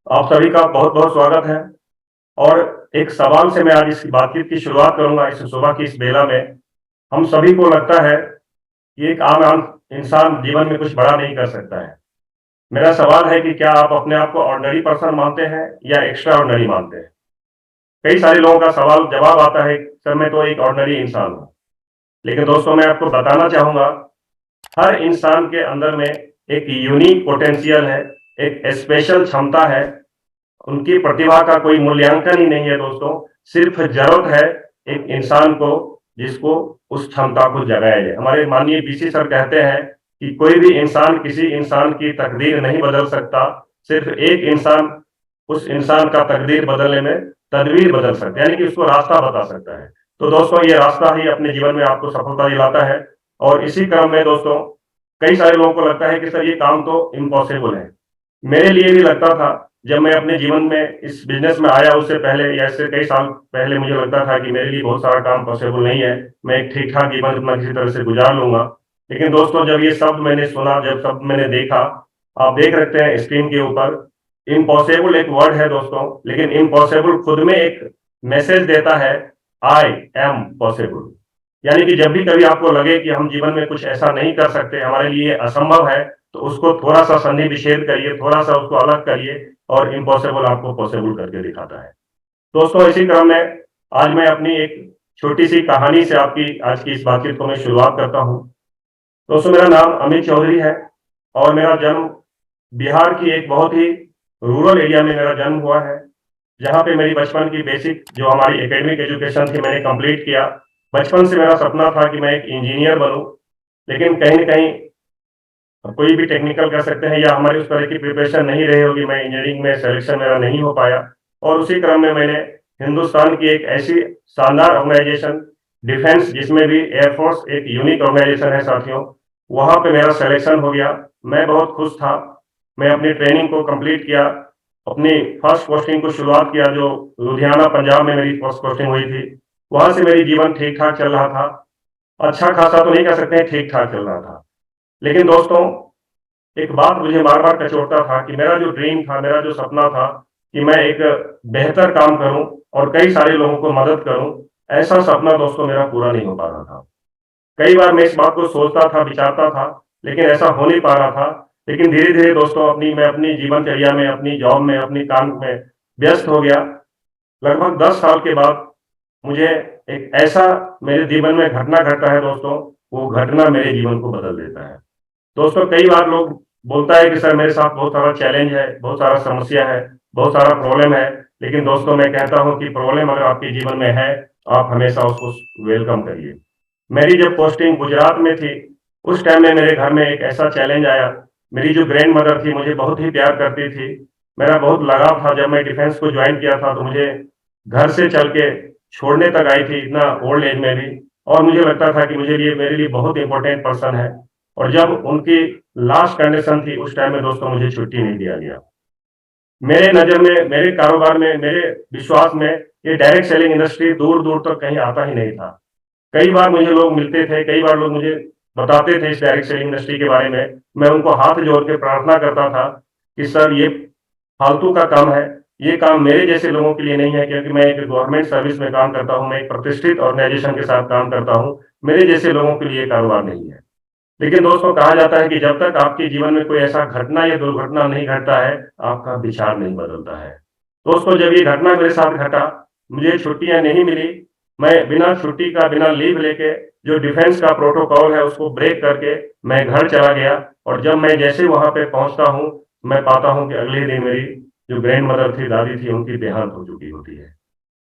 आप सभी का बहुत बहुत स्वागत है। और एक सवाल से मैं आज इस बातचीत की शुरुआत करूंगा। इस सुबह की इस बेला में हम सभी को लगता है कि एक आम आम इंसान जीवन में कुछ बड़ा नहीं कर सकता है। मेरा सवाल है कि क्या आप अपने आप को ऑर्डिनरी पर्सन मानते हैं या एक्स्ट्रा ऑर्डिनरी मानते हैं? कई सारे लोगों का सवाल जवाब आता है, सर मैं तो एक ऑर्डिनरी इंसान हूँ। लेकिन दोस्तों, मैं आपको बताना चाहूंगा, हर इंसान के अंदर में एक यूनिक पोटेंशियल है, एक स्पेशल क्षमता है। उनकी प्रतिभा का कोई मूल्यांकन ही नहीं है दोस्तों। सिर्फ जरूरत है एक इंसान को जिसको उस क्षमता को जगाया जाए। हमारे माननीय बीसी सर कहते हैं कि कोई भी इंसान किसी इंसान की तकदीर नहीं बदल सकता, सिर्फ एक इंसान उस इंसान का तकदीर बदलने में तदबीर बदल सकता है, यानी कि उसको रास्ता बता सकता है। तो दोस्तों, ये रास्ता ही अपने जीवन में आपको सफलता दिलाता है। और इसी क्रम में दोस्तों, कई सारे लोगों को लगता है कि सर ये काम तो इम्पॉसिबल है। मेरे लिए भी लगता था। जब मैं अपने जीवन में इस बिजनेस में आया उससे पहले या इससे कई साल पहले मुझे लगता था कि मेरे लिए बहुत सारा काम पॉसिबल नहीं है, मैं एक ठीक ठाक जीवन अपना किसी तरह से गुजार लूंगा। लेकिन दोस्तों, जब ये शब्द मैंने सुना, जब शब्द मैंने देखा, आप देख सकते हैं स्क्रीन के ऊपर, इम्पॉसिबल एक वर्ड है दोस्तों, लेकिन इम्पॉसिबल खुद में एक मैसेज देता है, आई एम पॉसिबल। यानी कि जब भी कभी आपको लगे कि हम जीवन में कुछ ऐसा नहीं कर सकते, हमारे लिए असंभव है, तो उसको थोड़ा सा संधि विच्छेद करिए, थोड़ा सा उसको अलग करिए, और इम्पॉसिबल आपको पॉसिबल करके दिखाता है। दोस्तों, इसी क्रम में आज मैं अपनी एक छोटी सी कहानी से आपकी आज की इस बातचीत को मैं शुरुआत करता हूँ। दोस्तों, मेरा नाम अमित चौधरी है और मेरा जन्म बिहार की एक बहुत ही रूरल एरिया में मेरा जन्म हुआ है, जहाँ पे मेरी बचपन की बेसिक जो हमारी एकेडमिक एजुकेशन थी मैंने कंप्लीट किया। बचपन से मेरा सपना था कि मैं एक इंजीनियर बनूं, लेकिन कहीं न कहीं कोई भी टेक्निकल कह सकते हैं या हमारी उस तरह की प्रिपरेशन नहीं रही होगी, मैं इंजीनियरिंग में सिलेक्शन मेरा नहीं हो पाया। और उसी क्रम में मैंने हिंदुस्तान की एक ऐसी शानदार ऑर्गेनाइजेशन डिफेंस, जिसमें भी एयरफोर्स एक यूनिक ऑर्गेनाइजेशन है साथियों, वहां पे मेरा सिलेक्शन हो गया। मैं बहुत खुश था। मैं अपनी ट्रेनिंग को कंप्लीट किया, अपनी फर्स्ट पोस्टिंग को शुरुआत किया जो लुधियाना पंजाब में मेरी फर्स्ट पोस्टिंग हुई थी। वहां से मेरी जीवन ठीक ठाक चल रहा था। अच्छा खासा तो नहीं कह सकते हैं, ठीक ठाक चल रहा था। लेकिन दोस्तों, एक बात मुझे बार बार कचोटता था कि मेरा जो ड्रीम था, मेरा जो सपना था कि मैं एक बेहतर काम करूं और कई सारे लोगों को मदद करूं, ऐसा सपना दोस्तों मेरा पूरा नहीं हो पा रहा था। कई बार मैं इस बात को सोचता था, विचारता था, लेकिन ऐसा हो नहीं पा रहा था। लेकिन धीरे धीरे दोस्तों, मैं अपनी जीवनचर्या में, अपनी जॉब में, अपनी काम में व्यस्त हो गया। लगभग 10 साल के बाद मुझे एक ऐसा मेरे जीवन में घटना घटता है दोस्तों, वो घटना मेरे जीवन को बदल देता है। दोस्तों, कई बार लोग बोलता है कि सर मेरे साथ बहुत सारा चैलेंज है, बहुत सारा समस्या है, बहुत सारा प्रॉब्लम है। लेकिन दोस्तों, मैं कहता हूं कि प्रॉब्लम अगर आपके जीवन में है, आप हमेशा उसको वेलकम करिए। मेरी जब पोस्टिंग गुजरात में थी, उस टाइम में मेरे घर में एक ऐसा चैलेंज आया। मेरी जो ग्रैंड मदर थी मुझे बहुत ही प्यार करती थी, मेरा बहुत लगाव था। जब मैं डिफेंस को ज्वाइन किया था तो मुझे घर से चल के छोड़ने तक आई थी, इतना ओल्ड एज में भी। और मुझे लगता था कि मेरे लिए बहुत इंपॉर्टेंट पर्सन है। और जब उनकी लास्ट कंडीशन थी, उस टाइम में दोस्तों मुझे छुट्टी नहीं दिया गया। मेरे नज़र में, मेरे कारोबार में, मेरे विश्वास में ये डायरेक्ट सेलिंग इंडस्ट्री दूर-दूर तक कहीं आता ही नहीं था। कई बार मुझे लोग मिलते थे, कई बार लोग मुझे बताते थे इस डायरेक्ट सेलिंग इंडस्ट्री के बारे में। मैं उनको हाथ जोड़ के प्रार्थना करता था कि सर ये फालतू का काम है, ये काम मेरे जैसे लोगों के लिए नहीं है, क्योंकि मैं एक गवर्नमेंट सर्विस में काम करता हूँ, मैं एक प्रतिष्ठित ऑर्गेनाइजेशन के साथ काम करता हूँ, मेरे जैसे लोगों के लिए कारोबार नहीं है। लेकिन दोस्तों, कहा जाता है कि जब तक आपके जीवन में कोई ऐसा घटना या दुर्घटना नहीं घटता है, आपका विचार नहीं बदलता है। दोस्तों, जब ये घटना मेरे साथ घटा, मुझे छुट्टियां नहीं मिली। मैं बिना छुट्टी का, बिना लीव लेके, जो डिफेंस का प्रोटोकॉल है उसको ब्रेक करके मैं घर चला गया। और जब मैं जैसे वहां पे पहुंचता हूं, मैं पाता हूं कि अगले दिन मेरी जो ग्रैंड मदर थी, दादी थी, उनकी देहांत हो चुकी होती है।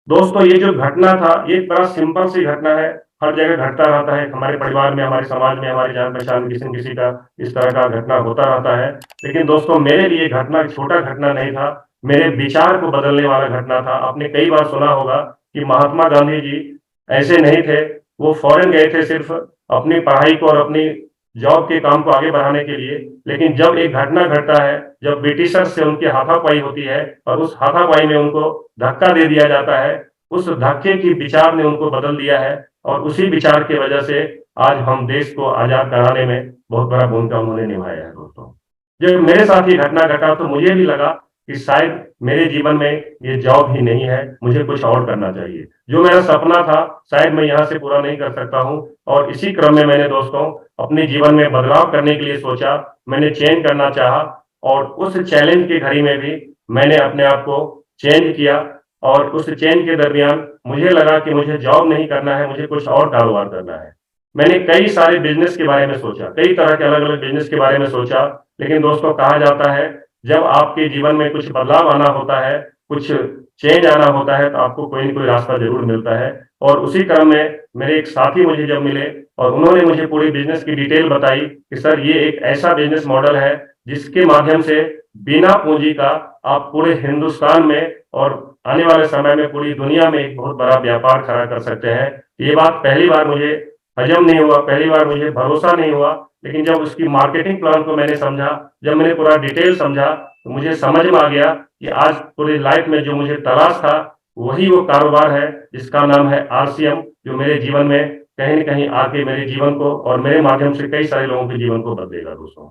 दोस्तों, ये जो घटना था, ये बड़ा सिंपल सी घटना है, हर जगह घटता रहता है, हमारे परिवार में, हमारे समाज में, हमारी जान पहचान किसी न किसी का इस तरह का घटना होता रहता है। लेकिन दोस्तों, मेरे लिए घटना एक छोटा घटना नहीं था, मेरे विचार को बदलने वाला घटना था। आपने कई बार सुना होगा कि महात्मा गांधी जी ऐसे नहीं थे, वो फॉरेन गए थे सिर्फ अपनी पढ़ाई को और अपनी जॉब के काम को आगे बढ़ाने के लिए। लेकिन जब एक घटना घटता है, जब ब्रिटिशर्स से उनकी हाथापाई होती है और उस हाथापाई में उनको धक्का दे दिया जाता है, उस धक्के की विचार ने उनको बदल दिया है। और उसी विचार की वजह से आज हम देश को आजाद कराने में बहुत बड़ा भूमिका उन्होंने निभाया है दोस्तों। जब मेरे साथ ये घटना घटा तो मुझे भी लगा कि शायद मेरे जीवन में ये जॉब ही नहीं है, मुझे कुछ और करना चाहिए। जो मेरा सपना था, शायद मैं यहाँ से पूरा नहीं कर सकता हूँ और इसी क्रम में मैंने दोस्तों अपने जीवन में बदलाव करने के लिए सोचा, मैंने चेंज करना चाहा और उस चैलेंज की घड़ी में भी मैंने अपने आप को चेंज किया और उस चेंज के दरमियान मुझे लगा कि मुझे जॉब नहीं करना है, मुझे कुछ और कारोबार करना है। मैंने कई सारे बिज़नेस के बारे में सोचा, कई तरह के अलग-अलग बिज़नेस के बारे में सोचा, लेकिन दोस्तों कहा जाता है, जब आपके जीवन में कुछ बदलाव आना होता है, कुछ चेंज आना होता है, तो आपको कोई न कोई रास्ता ज़रूर मिलता है और उसी क्रम में मेरे एक साथी मुझे जब मिले और उन्होंने मुझे पूरी बिज़नेस की डिटेल बताई कि सर ये एक ऐसा बिज़नेस मॉडल है, जिसके माध्यम से बिना पूँजी का आप पूरे हिंदुस्तान में और आने वाले समय में पूरी दुनिया में एक बहुत बड़ा व्यापार खड़ा कर सकते हैं। ये बात पहली बार मुझे हज़म नहीं हुआ, पहली बार मुझे भरोसा नहीं हुआ, लेकिन जब उसकी मार्केटिंग प्लान को मैंने समझा, जब मैंने पूरा डिटेल समझा, तो मुझे समझ में आ गया कि आज पूरी लाइफ में जो मुझे तलाश था, वही वो कारोबार है, जिसका नाम है आरसीएम, जो मेरे जीवन में कहीं न कहीं आके मेरे जीवन को और मेरे माध्यम से कई सारे लोगों के जीवन को बदलेगा दोस्तों।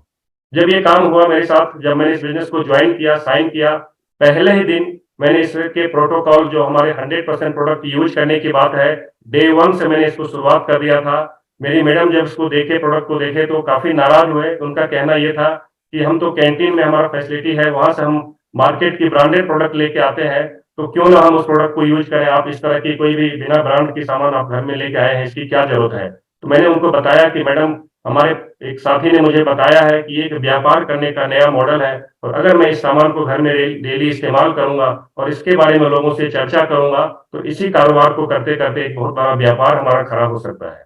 जब ये काम हुआ मेरे साथ, जब मैंने इस बिज़नेस को जॉइन किया, साइन किया, पहले ही दिन मैंने इसके प्रोटोकॉल जो हमारे 100% प्रोडक्ट यूज़ करने की बात है, डे 1 से मैंने इसको शुरुआत कर दिया था। मेरी मैडम जब इसको देखे, प्रोडक्ट को देखे तो काफ़ी नाराज़ हुए। उनका कहना ये था कि हम तो कैंटीन में हमारा फैसिलिटी है, वहाँ से हम मार्केट की ब्रांडेड प्रोडक्ट लेके आते हैं, तो क्यों ना हम उस प्रोडक्ट को यूज़ करें? आप इस तरह की कोई भी बिना ब्रांड की सामान आप घर में लेके आए हैं, इसकी क्या ज़रूरत है? तो मैंने उनको बताया कि मैडम हमारे एक साथी ने मुझे बताया है कि ये एक व्यापार करने का नया मॉडल है और अगर मैं इस सामान को घर में डेली इस्तेमाल करूँगा और इसके बारे में लोगों से चर्चा करूँगा, तो इसी कारोबार को करते-करते एक बहुत बड़ा व्यापार हमारा खड़ा हो सकता है।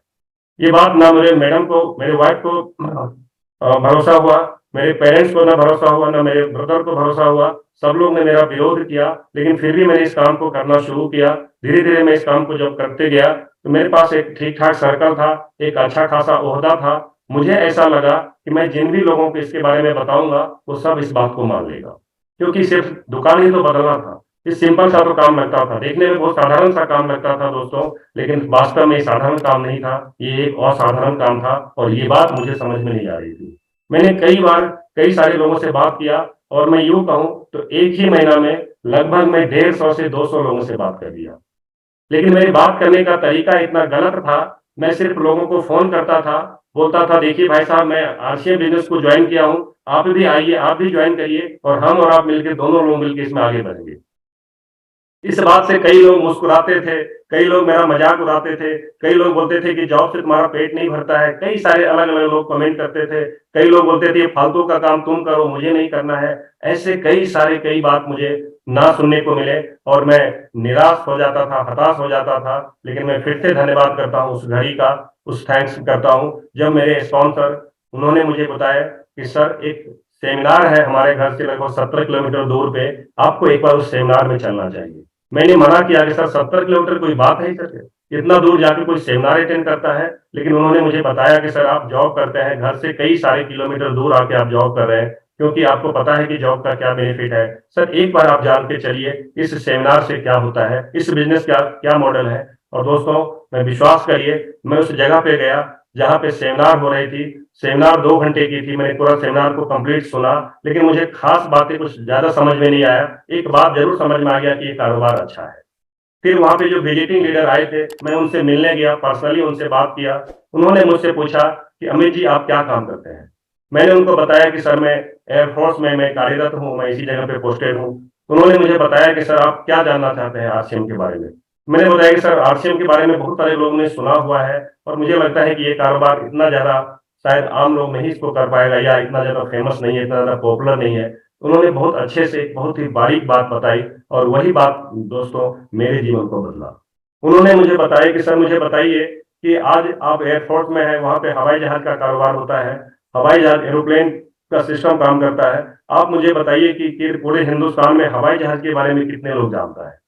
ये बात ना मेरे मैडम को, मेरे वाइफ को भरोसा हुआ, मेरे पेरेंट्स को ना भरोसा हुआ, ना मेरे ब्रदर को भरोसा हुआ। सब लोग ने मेरा विरोध किया, लेकिन फिर भी मैंने इस काम को करना शुरू किया। धीरे-धीरे मैं इस काम को जब करते गया, तो मेरे पास एक ठीक-ठाक सर्कल था, एक अच्छा खासा ओहदा था। मुझे ऐसा लगा कि मैं जिन भी लोगों को इसके बारे में बताऊँगा, वो सब इस बात को मान लेगा। क्योंकि सिर्फ़ दुकान ही तो बदलना था। ये सिंपल सा तो काम लगता था, देखने में बहुत साधारण सा काम लगता था दोस्तों, लेकिन वास्तव में ये साधारण काम नहीं था, ये एक असाधारण काम था और ये बात मुझे समझ में नहीं आ रही थी। मैंने कई बार कई सारे लोगों से बात किया और मैं यूँ कहूँ तो एक ही महीना में लगभग मैं 150 से 200 लोगों से बात कर लिया। लेकिन मेरी बात करने का तरीका इतना गलत था, मैं सिर्फ़ लोगों को फ़ोन करता था, बोलता था देखिए भाई साहब मैं आरसीएम बिज़नेस को जॉइन किया हूँ, आप भी आइए, आप भी जॉइन करिए और हम और आप मिलके दोनों लोग मिलके इसमें आगे बढ़ेंगे। इस बात से कई लोग मुस्कुराते थे, कई लोग मेरा मज़ाक उड़ाते थे, कई लोग बोलते थे कि जॉब से तुम्हारा पेट नहीं भरता है, कई सारे अलग-अलग लोग कमेंट करते थे, कई लोग बोलते थे ये फालतू का काम तुम करो, मुझे नहीं करना है। ऐसे कई बात मुझे ना सुनने को मिले और मैं निराश हो जाता था, हताश हो जाता था, लेकिन मैं फिर से धन्यवाद करता हूँ उस घड़ी का, उस थैंक्स करता हूँ, जब मेरे स्पॉन्सर उन्होंने मुझे बताया कि सर एक सेमिनार है हमारे घर से लगभग 17 किलोमीटर दूर पे, आपको एक बार उस सेमिनार में चलना चाहिए। मैंने मना किया कि सर 70 किलोमीटर कोई बात है सर? इतना दूर जाके कोई सेमिनार अटेंड करता है? लेकिन उन्होंने मुझे बताया कि सर आप जॉब करते हैं, घर से कई सारे किलोमीटर दूर आके आप जॉब कर रहे हैं, क्योंकि आपको पता है कि जॉब का क्या बेनिफिट है। सर एक बार आप जान के चलिए, इस सेमिनार से क्या होता है, इस बिज़नेस का क्या मॉडल है। और दोस्तों, मैं विश्वास करिए, मैं उस जगह पे गया, जहाँ पे सेमिनार हो रही थी। सेमिनार 2 घंटे की थी, मैंने पूरा सेमिनार को कंप्लीट सुना, लेकिन मुझे खास बातें कुछ ज़्यादा समझ में नहीं आया। एक बात ज़रूर समझ में आ गया कि ये कारोबार अच्छा है। फिर वहाँ पे जो विजिटिंग लीडर आए थे, मैं उनसे मिलने गया, पर्सनली उनसे बात किया। उन्होंने मुझसे पूछा कि अमित जी आप क्या काम करते हैं? मैंने उनको बताया कि सर मैं एयरफोर्स में मैं कार्यरत हूँ, मैं इसी जगह पे पोस्टेड हूँ। उन्होंने मुझे बताया कि सर आप क्या जानना चाहते हैं आरसीएम के बारे में? मैंने बताया कि सर आरसीएम के बारे में बहुत सारे लोगों ने सुना हुआ है और मुझे लगता है कि ये कारोबार इतना ज़्यादा शायद आम लोग नहीं इसको कर पाएगा या इतना ज़्यादा फेमस नहीं है, इतना ज़्यादा पॉपुलर नहीं है। उन्होंने बहुत अच्छे से, बहुत ही बारीक बात बताई और वही बात दोस्तों मेरे जीवन को बदला। उन्होंने मुझे बताया कि सर मुझे बताइए कि आज आप एयरफोर्स में हैं, वहाँ पे हवाई जहाज़ का कारोबार होता है, हवाई जहाज़ एरोप्लेन का सिस्टम काम करता है। आप मुझे बताइए कि पूरे हिंदुस्तान में हवाई जहाज़ के बारे में कितने लोग जानता है?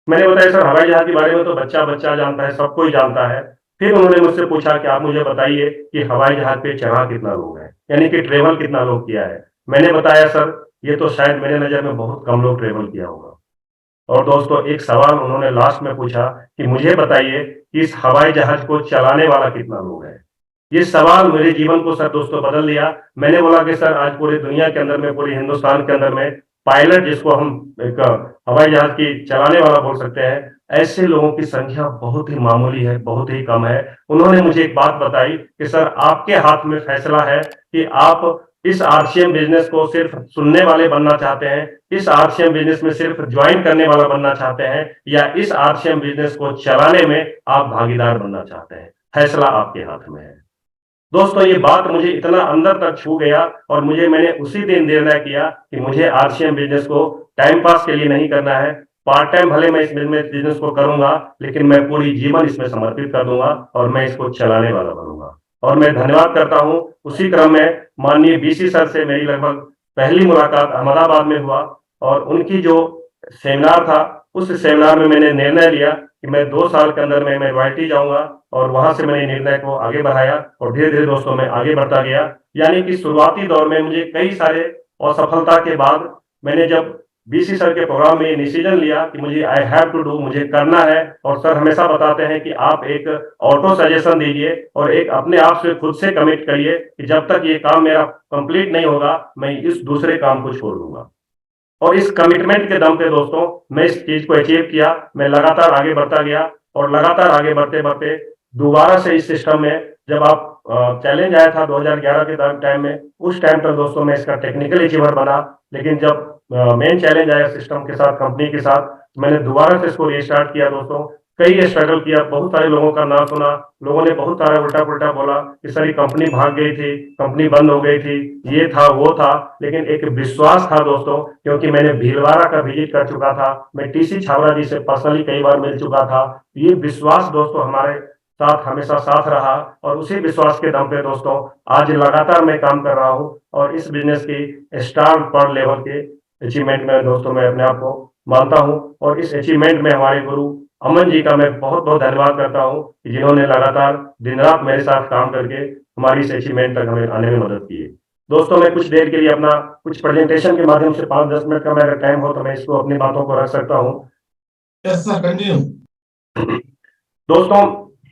मैंने बताया सर हवाई जहाज़ के बारे में तो बच्चा-बच्चा जानता है, सब कोई जानता है। फिर उन्होंने मुझसे पूछा कि आप मुझे बताइए कि हवाई जहाज़ पे चढ़ा कितना लोग हैं? यानी कि ट्रैवल कितना लोग किया है? मैंने बताया सर ये तो शायद मेरे नज़र में बहुत कम लोग ट्रैवल किया होगा। और दोस्तों एक सवाल उन्होंने लास्ट में पूछा कि मुझे बताइए कि इस हवाई जहाज़ को चलाने वाला कितना लोग है? ये सवाल मेरे जीवन को सर दोस्तों बदल दिया। मैंने बोला कि सर आज पूरी दुनिया के अंदर में, पूरे हिंदुस्तान के अंदर में पायलट जिसको हम एक हवाई जहाज की चलाने वाला बोल सकते हैं, ऐसे लोगों की संख्या बहुत ही मामूली है, बहुत ही कम है। उन्होंने मुझे एक बात बताई कि सर आपके हाथ में फैसला है कि आप इस आरसीएम बिज़नेस को सिर्फ़ सुनने वाले बनना चाहते हैं, इस आरसीएम बिज़नेस में सिर्फ़ जॉइन करने वाला बनना चाहते हैं या इस आरसीएम बिज़नेस को चलाने में आप भागीदार बनना चाहते हैं। फैसला आपके हाथ में है। दोस्तों ये बात मुझे इतना अंदर तक छू गया और मैंने उसी दिन निर्णय किया कि मुझे आरसीएम बिज़नेस को टाइम पास के लिए नहीं करना है। पार्ट टाइम भले मैं इस बिज़नेस को करूँगा, लेकिन मैं पूरी जीवन इसमें समर्पित कर दूँगा और मैं इसको चलाने वाला बनूँगा। और मैं धन्यवाद करता हूँ, उसी क्रम में माननीय बीसी सर से मेरी लगभग पहली मुलाकात अहमदाबाद में हुआ और उनकी जो सेमिनार था, उस सेमिनार में मैंने निर्णय लिया कि मैं 2 साल के अंदर में मैं रॉयल्टी जाऊँगा और वहाँ से मैंने निर्णय को आगे बढ़ाया और धीरे-धीरे दोस्तों मैं आगे बढ़ता गया। यानी कि शुरुआती दौर में मुझे कई सारे असफलता के बाद मैंने जब बीसी सर के प्रोग्राम में ये डिसीजन लिया कि मुझे आई हैव टू डू मुझे करना है और सर हमेशा बताते हैं कि आप एक ऑटो सजेशन दीजिए और एक अपने आप से खुद से कमिट करिए कि जब तक ये काम मेरा कंप्लीट नहीं होगा, मैं इस दूसरे काम को छोड़ दूँगा। और इस कमिटमेंट के दम पे दोस्तों मैं इस चीज को अचीव किया, मैं लगातार आगे बढ़ता गया और लगातार आगे बढ़ते-बढ़ते दोबारा से इस सिस्टम में जब आप चैलेंज आया था 2011 के टाइम में, उस टाइम पर दोस्तों मैं इसका टेक्निकल अचीवर बना। लेकिन जब मेन चैलेंज आया सिस्टम के साथ, कंपनी के साथ, मैंने दोबारा से इसको रीस्टार्ट किया दोस्तों। कई स्ट्रगल किया, बहुत सारे लोगों का नाम सुना, लोगों ने बहुत सारा उल्टा-पुल्टा बोला कि सर ये कंपनी भाग गई थी, कंपनी बंद हो गई थी, ये था, वो था। लेकिन एक विश्वास था दोस्तों, क्योंकि मैंने भीलवाड़ा का विजिट कर चुका था, मैं टीसी छाबड़ा जी से पर्सनली कई बार मिल चुका था। ये विश्वास दोस्तों हमारे साथ हमेशा साथ रहा और उसी विश्वास के दम पे दोस्तों आज लगातार मैं काम कर रहा हूँ और इस बिज़नेस की स्टार पर लेवल के अचीवमेंट में दोस्तों मैं अपने आप को मानता हूँ और इस अचीवमेंट में हमारे गुरु अमन जी का मैं बहुत-बहुत धन्यवाद करता हूँ कि जिन्होंने लगातार दिन-रात मेरे साथ काम करके हमारी इस अचीवमेंट तक हमें आने में मदद की है। दोस्तों मैं कुछ देर के लिए अपना कुछ प्रेजेंटेशन के माध्यम से 5-10 मिनट का अगर टाइम हो तो मैं इसको अपनी बातों को रख सकता हूँ। Yes sir, continue. दोस्तों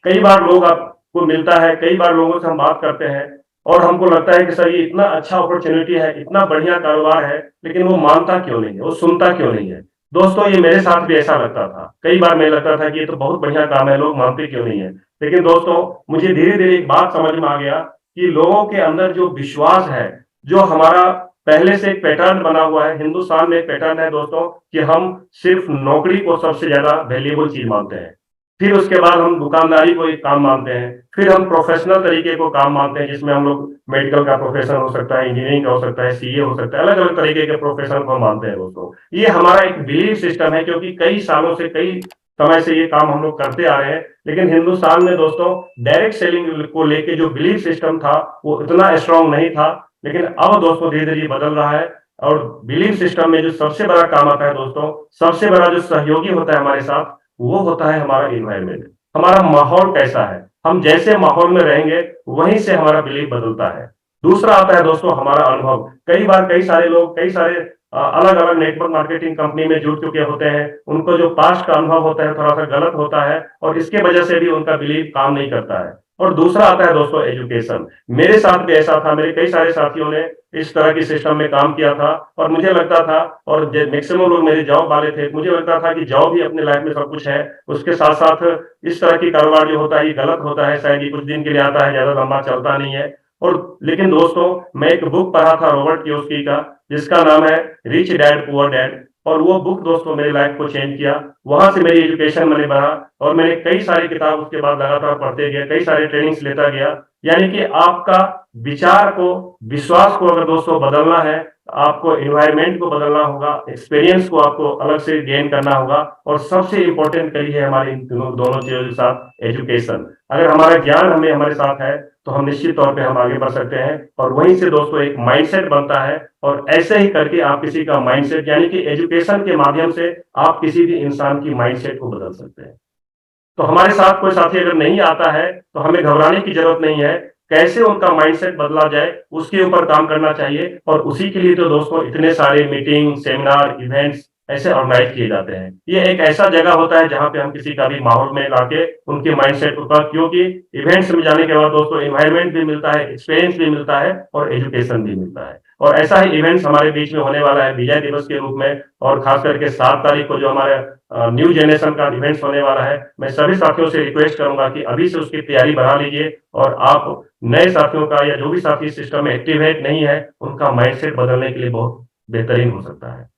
कई बार लोग आपको मिलता है, कई बार लोगों से हम बात करते हैं और हमको लगता है कि सर ये इतना अच्छा अपॉर्चुनिटी है, इतना बढ़िया कारोबार है, लेकिन वो मानता क्यों नहीं है, वो सुनता क्यों नहीं है। दोस्तों ये मेरे साथ भी ऐसा लगता था, कई बार मुझे लगता था कि ये तो बहुत बढ़िया काम है, लोग मानते क्यों नहीं है। लेकिन दोस्तों मुझे धीरे-धीरे एक बात समझ में आ गया कि लोगों के अंदर जो विश्वास है, जो हमारा पहले से एक पैटर्न बना हुआ है, हिंदुस्तान में एक पैटर्न है दोस्तों कि हम सिर्फ नौकरी को सबसे ज़्यादा वैल्यूएबल चीज़ मानते हैं। फिर उसके बाद हम दुकानदारी को एक काम मानते हैं, फिर हम प्रोफेशनल तरीके को काम मानते हैं जिसमें हम लोग मेडिकल का प्रोफेशन हो सकता है, इंजीनियरिंग का हो सकता है, सीए हो सकता है, अलग-अलग तरीके के प्रोफेशन को हम मानते हैं दोस्तों। ये हमारा एक बिलीफ सिस्टम है क्योंकि कई सालों से, कई समय से ये काम हम लोग करते आ रहे हैं। लेकिन हिंदुस्तान में दोस्तों डायरेक्ट सेलिंग को लेके जो बिलीफ सिस्टम था, वो इतना स्ट्रॉन्ग नहीं था। लेकिन अब दोस्तों धीरे-धीरे ये बदल रहा है और बिलीफ सिस्टम में जो सबसे बड़ा काम आता है दोस्तों, सबसे बड़ा जो सहयोगी होता है हमारे साथ, वो होता है हमारा एनवायरनमेंट, हमारा माहौल कैसा है। हम जैसे माहौल में रहेंगे, वहीं से हमारा बिलीफ बदलता है। दूसरा आता है दोस्तों हमारा अनुभव। कई बार कई सारे लोग, कई सारे अलग-अलग नेटवर्क मार्केटिंग कंपनी में जुड़ चुके होते हैं। उनको जो पास्ट का अनुभव होता है, थोड़ा-सा गलत होता है और इसके वजह से भी उनका बिलीफ काम नहीं करता है। और दूसरा आता है दोस्तों एजुकेशन। मेरे साथ भी ऐसा था, मेरे कई सारे साथियों ने इस तरह की सिस्टम में काम किया था और मुझे लगता था और मैक्सिमम लोग मेरे जॉब वाले थे, मुझे लगता था कि जॉब ही अपनी लाइफ में सब कुछ है। उसके साथ-साथ इस तरह की कारोबार जो होता है ये गलत होता है, शायद ये कुछ दिन के लिए आता है, ज़्यादा लंबा चलता नहीं है। और लेकिन दोस्तों मैं एक बुक पढ़ा था रॉबर्ट कियोसाकी का, जिसका नाम है रिच डैड पुअर डैड और वो बुक दोस्तों मेरी लाइफ को चेंज किया। वहाँ से मेरी एजुकेशन मैंने बढ़ा और मैंने कई सारी किताब उसके बाद लगातार पढ़ते गया, कई सारे ट्रेनिंग्स लेता गया। यानी कि आपका विचार को, विश्वास को अगर दोस्तों बदलना है, आपको एनवायरनमेंट को बदलना होगा, एक्सपीरियंस को आपको अलग से गेन करना होगा और सबसे इम्पोर्टेंट कड़ी है हमारी इन दोनों चीज़ों के साथ एजुकेशन। अगर हमारा ज्ञान हमारे साथ है, तो हम निश्चित तौर पे हम आगे बढ़ सकते हैं और वहीं से दोस्तों एक माइंडसेट बनता है और ऐसे ही करके आप किसी का माइंडसेट यानी कि एजुकेशन के माध्यम से आप किसी भी इंसान की माइंडसेट को बदल सकते हैं। तो हमारे साथ कोई साथी अगर नहीं आता है, तो हमें घबराने की ज़रूरत नहीं है। कैसे उनका माइंडसेट बदला जाए, उसके ऊपर काम करना चाहिए और उसी के लिए तो दोस्तों इतने सारे मीटिंग, सेमिनार, इवेंट्स ऐसे ऑर्गेनाइज़ किए जाते हैं। ये एक ऐसा जगह होता है जहाँ पे हम किसी का भी माहौल में लाके उनके माइंडसेट ऊपर क्योंकि इवेंट्स में जाने के बाद दोस्तों एनवायरनमेंट भी मिलता है, एक्सपीरियंस भी मिलता है और एजुकेशन भी मिलता है। और ऐसा ही इवेंट्स हमारे बीच में होने वाला है विजय दिवस के रूप में, और खास करके 7 तारीख को जो हमारे न्यू जनरेशन का इवेंट्स होने वाला है। मैं सभी साथियों से रिक्वेस्ट करूंगा कि अभी से उसकी तैयारी बढ़ा लीजिए, और आप नए साथियों का या जो भी साथी सिस्टम में एक्टिवेट नहीं है उनका माइंडसेट बदलने के लिए बहुत बेहतरीन हो सकता है।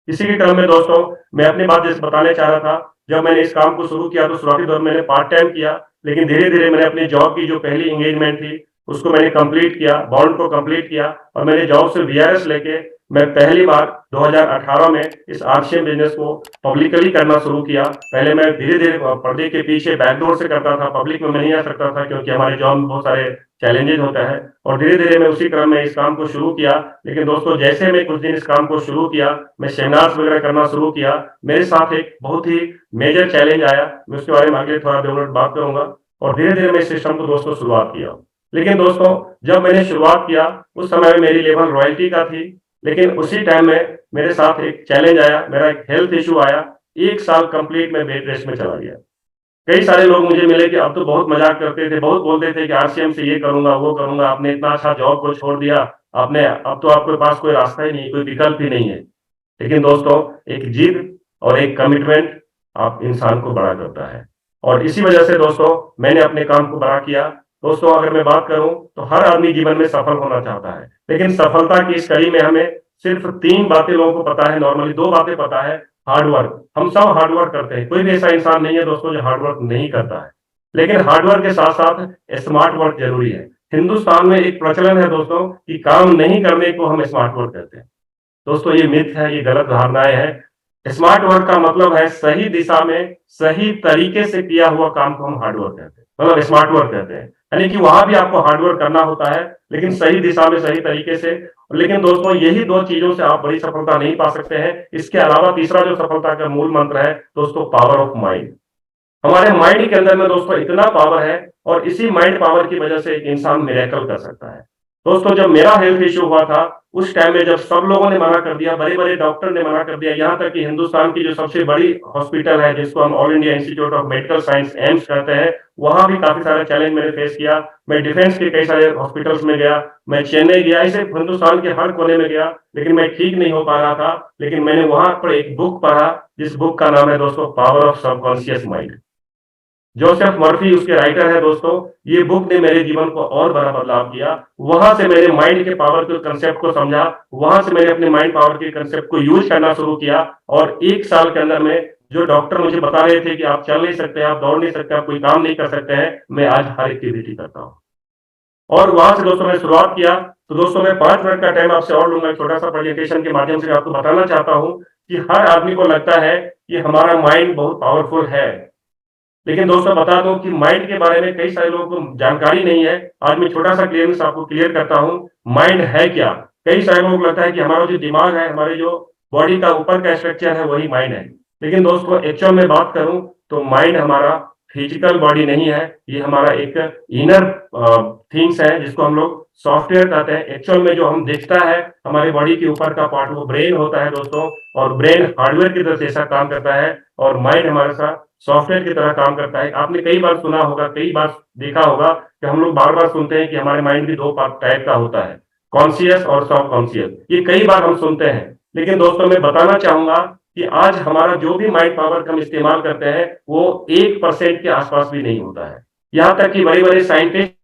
इसी के क्रम में दोस्तों, मैं अपनी बात जैसे बताने चाह रहा था, जब मैंने इस काम को शुरू किया तो शुरुआती दौर में मैंने पार्ट टाइम किया, लेकिन धीरे-धीरे मैंने अपनी जॉब की जो पहली एंगेजमेंट थी, उसको मैंने कंप्लीट किया, बॉन्ड को कंप्लीट किया, और मैंने जॉब से वीआरएस लेके मैं पहली बार 2018 में इस आरसीएम बिजनेस को पब्लिकली करना शुरू किया। पहले मैं धीरे-धीरे पर्दे के पीछे बैकडोर से करता था, पब्लिक में मैं नहीं आ सकता था क्योंकि हमारे जॉब में बहुत सारे चैलेंजेस होता है, और धीरे-धीरे मैं उसी क्रम में इस काम को शुरू किया। लेकिन दोस्तों, जैसे मैं कुछ दिन इस काम को शुरू किया, मैं सेमिनार्स वगैरह करना शुरू किया, मेरे साथ एक बहुत ही मेजर चैलेंज आया। मैं उसके बारे में आगे थोड़ा 2 मिनट बात करूंगा, और धीरे-धीरे मैं इस सिस्टम को दोस्तों शुरुआत किया। लेकिन दोस्तों, जब मैंने शुरुआत किया उस समय में मेरी लेवल रॉयल्टी का थी, लेकिन उसी टाइम में मेरे साथ एक चैलेंज आया, मेरा एक हेल्थ इश्यू आया। 1 साल कंप्लीट मैं बेड रेस्ट में चला गया। कई सारे लोग मुझे मिले कि अब तो बहुत मजाक करते थे, बहुत बोलते थे कि आरसीएम से ये करूंगा वो करूंगा, आपने इतना अच्छा जॉब को छोड़ दिया, आपने अब तो आपके पास कोई रास्ता ही नहीं, कोई विकल्प ही नहीं है। लेकिन दोस्तों, एक जिद और एक कमिटमेंट आप इंसान को बड़ा करता है, और इसी वजह से दोस्तों मैंने अपने काम को बड़ा किया। दोस्तों, अगर मैं बात करूं तो हर आदमी जीवन में सफल होना चाहता है, लेकिन सफलता की इस कड़ी में हमें सिर्फ 3 बातें लोगों को पता है, नॉर्मली 2 बातें पता है। हार्ड वर्क, हम सब हार्ड वर्क करते हैं, कोई भी ऐसा इंसान नहीं है दोस्तों जो हार्ड वर्क नहीं करता है, लेकिन हार्ड वर्क के साथ साथ स्मार्ट वर्क जरूरी है। हिंदुस्तान में एक प्रचलन है दोस्तों कि काम नहीं करने को हम स्मार्ट वर्क कहते हैं। दोस्तों, ये मिथ है, ये गलत धारणाएं हैं। स्मार्ट वर्क का मतलब है सही दिशा में सही तरीके से किया हुआ काम को हम हार्ड वर्क कहते हैं, मतलब स्मार्ट वर्क कहते हैं। यानी कि वहां भी आपको हार्ड वर्क करना होता है, लेकिन सही दिशा में सही तरीके से। लेकिन दोस्तों, यही 2 चीजों से आप बड़ी सफलता नहीं पा सकते हैं। इसके अलावा तीसरा जो सफलता का मूल मंत्र है दोस्तों, पावर ऑफ माइंड। हमारे माइंड के अंदर में दोस्तों इतना पावर है, और इसी माइंड पावर की वजह से एक इंसान मिरेकल कर सकता है। दोस्तों, जब मेरा हेल्थ इश्यू हुआ था उस टाइम में, जब सब लोगों ने मना कर दिया, बड़े बड़े डॉक्टर ने मना कर दिया, यहाँ तक कि हिंदुस्तान की जो सबसे बड़ी हॉस्पिटल है जिसको हम all India institute of medical science AIIMS कहते हैं, वहां भी काफी सारे चैलेंज मैंने फेस किया। मैं डिफेंस के कई सारे हॉस्पिटल्स में गया, मैं चेन्नई गया, ऐसे हिंदुस्तान के हर कोने में गया, लेकिन मैं ठीक नहीं हो पा रहा था। लेकिन मैंने वहां पर एक बुक पढ़ा, जिस बुक का नाम है दोस्तों power of subconscious mind. Joseph Murphy उसके राइटर है दोस्तों। ये बुक ने मेरे जीवन को और बड़ा बदलाव किया। वहां से मैंने माइंड के पावर के कंसेप्ट को समझा, वहां से मैंने अपने माइंड पावर के कंसेप्ट को यूज करना शुरू किया, और 1 साल के अंदर में जो डॉक्टर मुझे बता रहे थे कि आप चल नहीं सकते, आप दौड़ नहीं सकते, आप कोई काम नहीं कर सकते हैं, मैं आज हर एक्टिविटी करता हूँ। और वहां से दोस्तों मैं शुरुआत किया। तो दोस्तों, मैं 5 मिनट का टाइम आपसे और लूंगा, छोटा सा प्रेजेंटेशन के माध्यम से आपको बताना चाहता हूँ कि हर आदमी को लगता है कि हमारा माइंड बहुत पावरफुल है, लेकिन दोस्तों बता दूं कि माइंड के बारे में कई सारे लोगों को जानकारी नहीं है। आज मैं छोटा सा क्लियरेंस आपको क्लियर करता हूं, माइंड है क्या। कई सारे लोगों को लगता है कि हमारा जो दिमाग है, हमारे जो बॉडी का ऊपर का स्ट्रक्चर है वही माइंड है, लेकिन दोस्तों एक्चुअल में बात करूं तो माइंड हमारा फिजिकल बॉडी नहीं है, ये हमारा एक इनर थिंग्स है जिसको हम लोग सॉफ्टवेयर कहते हैं। एक्चुअल में जो हम दिखता है हमारे बॉडी के ऊपर का पार्ट वो ब्रेन होता है दोस्तों, और ब्रेन हार्डवेयर की तरह से ऐसा काम करता है, और माइंड हमारे साथ सॉफ्टवेयर की तरह काम करता है। आपने कई बार सुना होगा, कई बार देखा होगा कि हम लोग बार बार सुनते हैं कि हमारे माइंड भी 2 टाइप का होता है, कॉन्शियस और सब कॉन्शियस। ये कई बार हम सुनते हैं, लेकिन दोस्तों मैं बताना चाहूंगा कि आज हमारा जो भी माइंड पावर हम इस्तेमाल करते हैं वो 1% के आसपास भी नहीं होता है। यहाँ तक कि बड़े बड़े साइंटिस्ट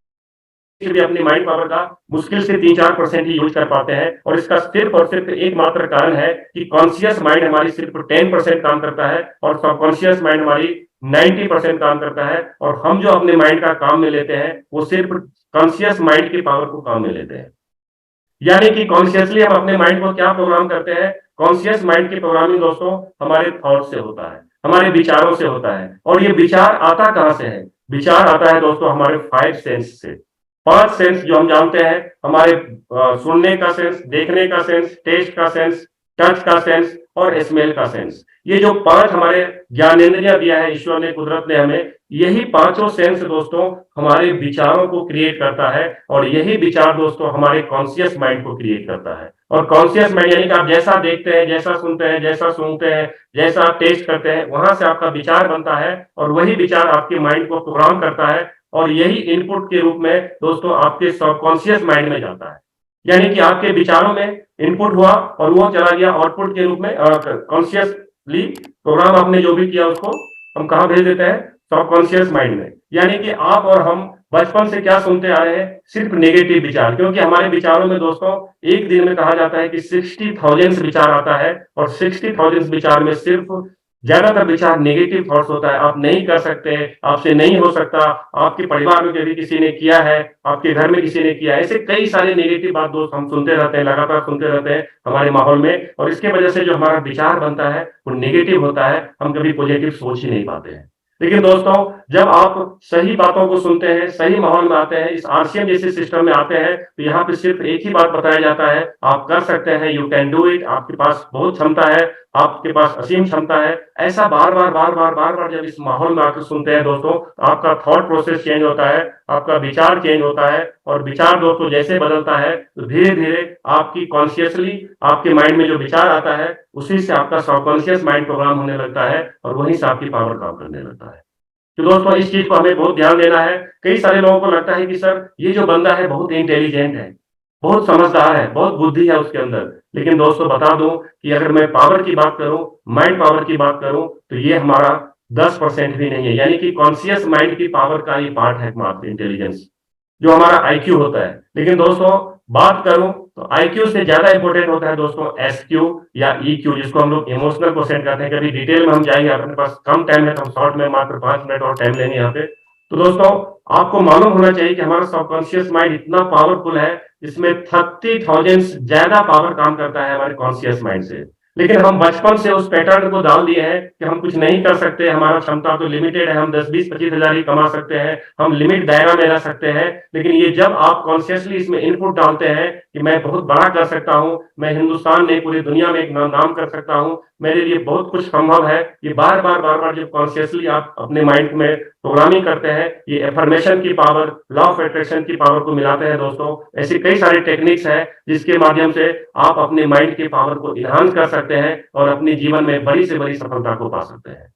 भी अपनी माइंड पावर का मुश्किल से 3-4% ही यूज कर पाते हैं, और इसका सिर्फ और सिर्फ एकमात्र कारण है कि कॉन्शियस माइंड हमारी सिर्फ 10% काम करता है, और सबकॉन्शियस माइंड हमारी 90% काम करता है। और हम जो अपने माइंड का काम में लेते हैं वो सिर्फ कॉन्शियस माइंड की पावर को काम में लेते हैं। यानी कि कॉन्शियसली हम अपने माइंड को क्या प्रोग्राम करते हैं, कॉन्शियस माइंड की प्रोग्रामिंग दोस्तों हमारे थॉट से होता है, हमारे विचारों से होता है। और ये विचार आता कहां से है? विचार आता है दोस्तों हमारे 5 सेंस से। 5 सेंस जो हम जानते हैं, हमारे सुनने का सेंस, देखने का सेंस, टेस्ट का सेंस, टच का सेंस और स्मेल का सेंस। ये जो 5 हमारे ज्ञानेंद्रियां दिया है ईश्वर ने, कुदरत ने हमें, यही पांचों सेंस दोस्तों हमारे विचारों को क्रिएट करता है, और यही विचार दोस्तों हमारे कॉन्शियस माइंड को क्रिएट करता है। और कॉन्शियस माइंड यानी कि आप जैसा देखते हैं, जैसा सुनते हैं, जैसा सूंघते हैं, जैसा आप टेस्ट करते हैं, वहां से आपका विचार बनता है, और वही विचार आपके माइंड को प्रोग्राम करता है, और यही इनपुट के रूप में दोस्तों आपके सबकॉन्शियस माइंड में जाता है। यानी कि आपके विचारों में इनपुट हुआ और वो चला गया आउटपुट के रूप में, कॉन्शियसली प्रोग्राम आपने जो भी किया उसको हम कहाँ भेज देते हैं, सबकॉन्शियस माइंड में। यानी कि आप और हम बचपन से क्या सुनते आ रहे हैं, सिर्फ नेगेटिव विचार, क्योंकि हमारे विचारों में दोस्तों एक दिन में कहा जाता है कि 60,000 विचार आता है और 60,000 विचार में सिर्फ ज्यादातर विचार नेगेटिव थॉट्स होता है। आप नहीं कर सकते, आपसे नहीं हो सकता, आपके परिवार में कभी किसी ने किया है, आपके घर में किसी ने किया है, ऐसे कई सारे नेगेटिव बात दोस्त हम सुनते रहते हैं, लगातार सुनते रहते हैं हमारे माहौल में, और इसके वजह से जो हमारा विचार बनता है वो नेगेटिव होता है, हम कभी पॉजिटिव सोच ही नहीं पाते हैं। लेकिन दोस्तों जब आप सही बातों को सुनते हैं, सही माहौल में आते हैं, इस आरसीएम जैसे सिस्टम में आते हैं, तो यहाँ पे सिर्फ एक ही बात बताया जाता है, आप कर सकते हैं, यू कैन डू इट, आपके पास बहुत क्षमता है, आपके पास असीम क्षमता है। ऐसा बार-बार जब इस माहौल में आकर सुनते हैं दोस्तों, तो आपका थॉट प्रोसेस चेंज होता है, आपका विचार चेंज होता है, और विचार दोस्तों जैसे बदलता है, तो धीरे-धीरे आपकी कॉन्शियसली आपके माइंड में जो विचार आता है, उसी से आपका सबकॉन्शियस माइंड प्रोग्राम होने लगता है और वहीं से आपकी पावर काम करने लगता है। तो दोस्तों इस चीज को हमें बहुत ध्यान देना है। कई सारे लोगों को लगता है कि सर ये जो बंदा है बहुत इंटेलिजेंट है, बहुत समझदार है, बहुत बुद्धि है उसके अंदर। लेकिन दोस्तों बता दूं कि अगर मैं पावर की बात करूं, माइंड पावर की बात करूं, तो ये हमारा 10% भी नहीं है। यानी कि कॉन्शियस माइंड की पावर का ये पार्ट है मात्र इंटेलिजेंस, जो हमारा आईक्यू होता है। लेकिन दोस्तों बात करूं तो आईक्यू से ज्यादा इंपॉर्टेंट होता है दोस्तों एसक्यू या ईक्यू, जिसको हम लोग इमोशनल क्वेश्चन कहते हैं। कभी डिटेल में हम जाएंगे, अपने पास कम टाइम है तो हम शॉर्ट में मात्र 5 मिनट और टाइम लेंगे यहाँ पे। तो दोस्तों आपको मालूम होना चाहिए कि हमारा सबकॉन्शियस माइंड इतना पावरफुल है, इसमें 30,000 ज्यादा पावर काम करता है हमारे कॉन्शियस माइंड से। लेकिन हम बचपन से उस पैटर्न को डाल दिए हैं कि हम कुछ नहीं कर सकते, हमारा क्षमता तो लिमिटेड है, हम 10-20-25 हजार ही कमा सकते हैं, हम लिमिट दायरा में रह सकते हैं। लेकिन ये जब आप कॉन्शियसली इसमें इनपुट डालते हैं कि मैं बहुत बड़ा कर सकता हूँ, मैं हिंदुस्तान नहीं पूरी दुनिया में एक नाम कर सकता हूँ, मेरे लिए बहुत कुछ संभव है, ये बार बार जब कॉन्शियसली आप अपने माइंड में प्रोग्रामिंग करते हैं, ये एफर्मेशन की पावर, लॉ ऑफ अट्रैक्शन की पावर को मिलाते हैं दोस्तों। ऐसी कई सारी टेक्निक्स हैं जिसके माध्यम से आप अपने माइंड की पावर को इन्हांस कर सकते हैं और अपने जीवन में बड़ी से बड़ी सफलता को पा सकते हैं।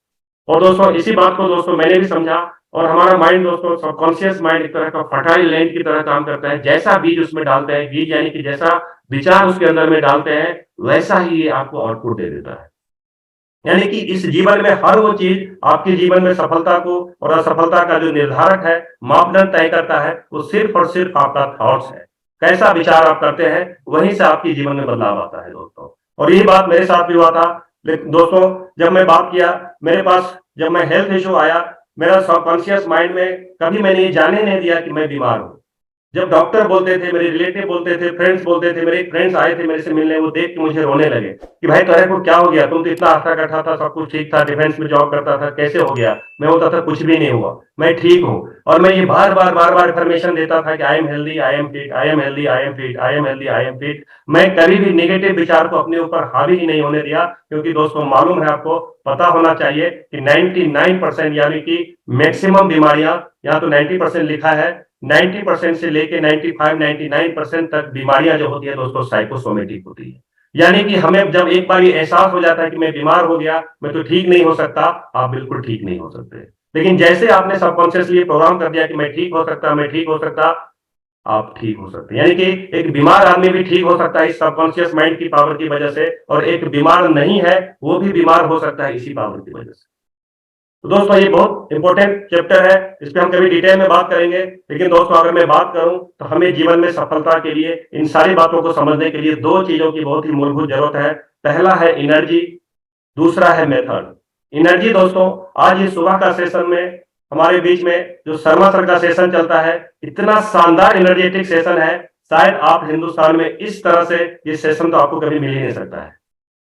और दोस्तों इसी बात को दोस्तों मैंने भी समझा, और हमारा माइंड दोस्तों सबकॉन्शियस माइंड एक तरह का फर्टाइल लैंड की तरह काम करता है। जैसा बीज उसमें डालते हैं, बीज यानी कि जैसा विचार उसके अंदर में डालते हैं, वैसा ही ये आपको आउटपुट दे देता है। यानी कि इस जीवन में हर वो चीज आपके जीवन में सफलता को और असफलता का जो निर्धारक है, मापदंड तय करता है, वो सिर्फ और सिर्फ आपका थॉट्स है। कैसा विचार आप करते हैं, वहीं से आपके जीवन में बदलाव आता है दोस्तों। और यही बात मेरे साथ भी हुआ था। लेकिन दोस्तों जब मैं बात किया, मेरे पास जब मैं हेल्थ इशू आया, मेरा सबकॉन्शियस माइंड में कभी मैंने ये जाने नहीं दिया कि मैं बीमार हूं। जब डॉक्टर बोलते थे, मेरे रिलेटिव बोलते थे, फ्रेंड्स बोलते थे, मेरे फ्रेंड्स आए थे मेरे से मिलने, वो देख के मुझे रोने लगे कि भाई तुम्हारे को क्या हो गया, तुम तो इतना हंसा कटा था, सब कुछ ठीक था, डिफेंस में जॉब करता था, कैसे हो गया? मैं बोलता था कुछ भी नहीं हुआ, मैं ठीक हूँ। और मैं ये बार बार इन्फॉर्मेशन देता था कि I am healthy, I am fit, I am healthy, I am fit, I am healthy, I am fit. मैं कभी भी नेगेटिव विचार को अपने ऊपर हावी ही नहीं होने दिया, क्योंकि दोस्तों मालूम है, आपको पता होना चाहिए कि 99% यानी कि मैक्सिमम बीमारियां, यहाँ तो 90% लिखा है, 90% से लेके 95-99% तक बीमारियां जो होती है दोस्तों साइकोसोमेटिक होती है। यानी कि हमें जब एक बार ये एहसास हो जाता है कि मैं बीमार हो गया, मैं तो ठीक नहीं हो सकता, आप बिल्कुल ठीक नहीं हो सकते। लेकिन जैसे आपने सबकॉन्शियसली प्रोग्राम कर दिया कि मैं ठीक हो सकता, मैं ठीक हो सकता, आप ठीक हो सकते हैं। यानी कि एक बीमार आदमी भी ठीक हो सकता है इस सबकॉन्शियस माइंड की पावर की वजह से, और एक बीमार नहीं है वो भी बीमार हो सकता है इसी पावर की वजह से। तो दोस्तों ये बहुत इंपॉर्टेंट चैप्टर है, इस पे हम कभी डिटेल में बात करेंगे। लेकिन दोस्तों अगर मैं बात करूं तो हमें जीवन में सफलता के लिए, इन सारी बातों को समझने के लिए दो चीजों की बहुत ही मूलभूत जरूरत है। पहला है एनर्जी, दूसरा है मेथड। एनर्जी दोस्तों, आज ये सुबह का सेशन में हमारे बीच में जो शर्मा सर का सेशन चलता है, इतना शानदार एनर्जेटिक सेशन है, शायद आप हिंदुस्तान में इस तरह से ये सेशन तो आपको कभी मिल ही नहीं सकता है।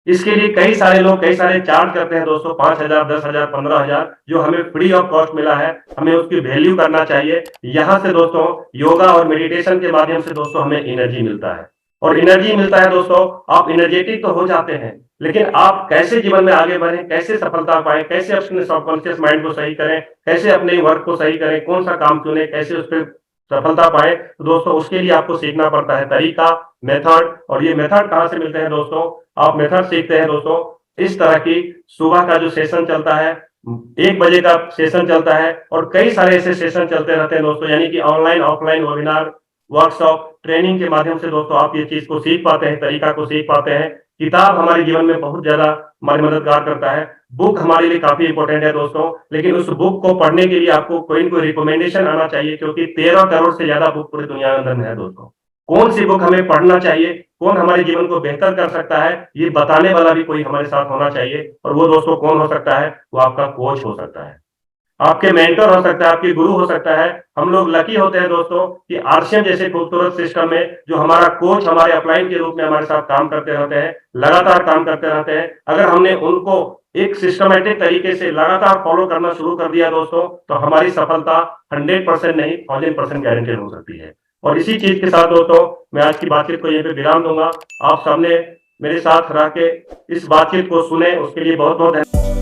इसके लिए कई सारे लोग कई सारे चार्ज करते हैं दोस्तों, 5,000, 10,000, 15,000, जो हमें फ्री ऑफ कॉस्ट मिला है, हमें उसकी वैल्यू करना चाहिए। यहाँ से दोस्तों योगा और मेडिटेशन के माध्यम से दोस्तों हमें एनर्जी मिलता है, और एनर्जी मिलता है दोस्तों, आप एनर्जेटिक तो हो जाते हैं, लेकिन आप कैसे जीवन में आगे बढ़े, कैसे सफलता पाए, कैसे अपने सबकॉन्शियस माइंड को सही करें, कैसे अपने वर्क को सही करें, कौन सा काम चुने, कैसे उस पर सफलता पाए, तो दोस्तों उसके लिए आपको सीखना पड़ता है तरीका, मेथड। और ये मेथड कहाँ से मिलते हैं दोस्तों? आप मेथड सीखते हैं दोस्तों इस तरह की, सुबह का जो सेशन चलता है, 1 बजे का सेशन चलता है, और कई सारे ऐसे सेशन चलते रहते हैं दोस्तों, यानी कि online offline webinar workshop, training के माध्यम से दोस्तों आप ये चीज को सीख पाते हैं, तरीका को सीख पाते हैं। किताब हमारे जीवन में बहुत ज्यादा हमारी मददगार करता है। बुक हमारे लिए काफी इंपॉर्टेंट है दोस्तों, लेकिन उस बुक को पढ़ने के लिए आपको कोई न कोई रिकमेंडेशन आना चाहिए, क्योंकि 13 करोड़ से ज्यादा बुक पूरी दुनिया के अंदर में है दोस्तों। कौन सी बुक हमें पढ़ना चाहिए, कौन हमारे जीवन को बेहतर कर सकता है, ये बताने वाला भी कोई हमारे साथ होना चाहिए। और वो दोस्तों कौन हो सकता है? वो आपका कोच हो सकता है, आपके मेंटर हो सकता है, आपके गुरु हो सकता है। हम लोग लकी होते हैं दोस्तों कि आरसीएम जैसे खूबसूरत सिस्टम में जो हमारा कोच हमारे अपलाइन के रूप में हमारे साथ काम करते रहते हैं, लगातार काम करते रहते हैं। अगर हमने उनको एक सिस्टमैटिक तरीके से लगातार फॉलो करना शुरू कर दिया दोस्तों, तो हमारी सफलता 100% नहीं 1000% गारंटेड हो सकती है। और इसी चीज के साथ दोस्तों मैं आज की बातचीत को यहीं पे विराम दूंगा। आप सबने मेरे साथ रह के इस बातचीत को सुने, उसके लिए बहुत बहुत धन्यवाद।